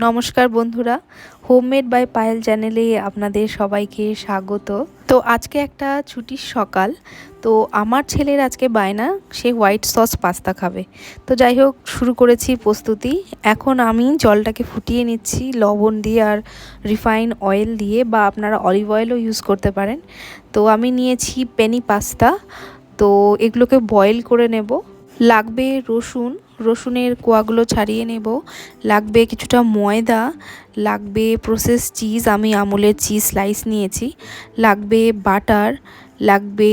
নমস্কার বন্ধুরা, homemade by Payel চ্যানেলে আপনাদের সবাইকে স্বাগত। তো আজকে একটা ছুটির সকাল। তো আমার ছেলের আজকে বায়না, সে হোয়াইট সস পাস্তা খাবে। তো যাই হোক, শুরু করেছি প্রস্তুতি। এখন আমি জলটাকে ফুটিয়ে নিচ্ছি লবণ দিয়ে আর রিফাইন অয়েল দিয়ে, বা আপনারা অলিভ অয়েলও ইউজ করতে পারেন। তো আমি নিয়েছি পেনি পাস্তা। তো এগুলোকে বয়েল করে নেব। লাগবে রসুনের কোয়াগুলো ছাড়িয়ে নেব, লাগবে কিছুটা ময়দা, লাগবে প্রসেস চিজ, আমি আমুলের চিজ স্লাইস নিয়েছি, লাগবে বাটার, লাগবে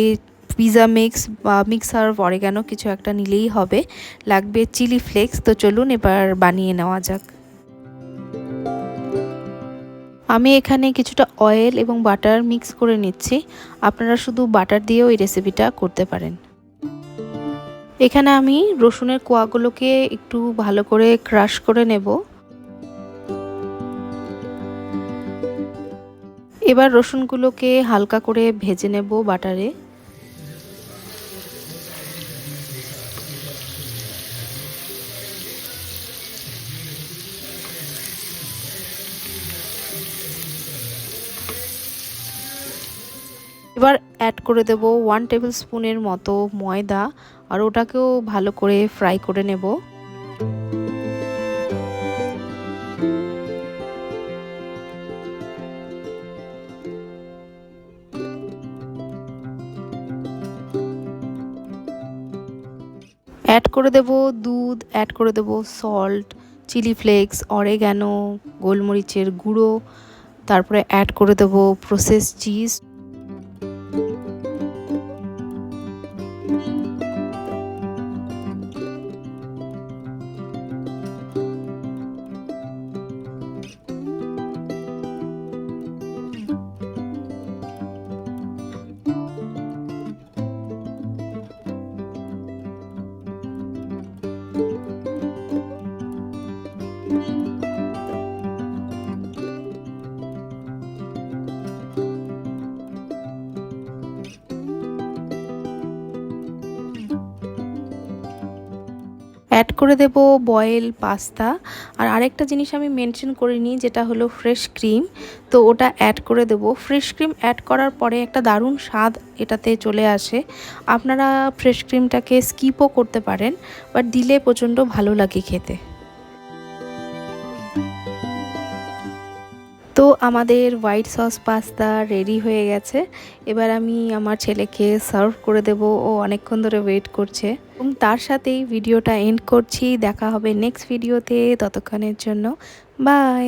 পিৎজা মিক্স বা মিক্সার অরিগানো কিছু একটা নিলেই হবে, লাগবে চিলি ফ্লেক্স। তো চলুন এবার বানিয়ে নেওয়া যাক। আমি এখানে কিছুটা অয়েল এবং বাটার মিক্স করে নিচ্ছি। আপনারা শুধু বাটার দিয়েও এই রেসিপিটা করতে পারেন। এখানে আমি রসুনের কোয়াগুলোকে একটু ভালো করে ক্রাশ করে নেব। এবার রসুনগুলোকে হালকা করে ভেজে নেব বাটারে। এবার অ্যাড করে দেব 1 টেবিল স্পুনের মতো ময়দা, আর ওটাকেও ভালো করে ফ্রাই করে নেব। অ্যাড করে দেব দুধ, অ্যাড করে দেব সল্ট, চিলি ফ্লেক্স, অরিগ্যানো, গোলমরিচের গুঁড়ো, তারপরে অ্যাড করে দেব প্রসেস চিজ। অ্যাড করে দেব বয়েল পাস্তা। আর আরেকটা জিনিস আমি মেনশন করিনি, যেটা হলো ফ্রেশ ক্রিম। তো ওটা অ্যাড করে দেব। ফ্রেশ ক্রিম অ্যাড করার পরে একটা দারুণ স্বাদ এটাতে চলে আসে। আপনারা ফ্রেশ ক্রিমটাকে স্কিপও করতে পারেন, বাট দিলে প্রচণ্ড ভালো লাগে খেতে। তো আমাদের হোয়াইট সস পাস্তা রেডি হয়ে গেছে। এবার আমি আমার ছেলেকে সার্ভ করে দেব, ও অনেকক্ষণ ধরে ওয়েট করছে। এবং তার সাথেই ভিডিওটা এন্ড করছি। দেখা হবে নেক্সট ভিডিওতে, ততক্ষণের জন্য বাই।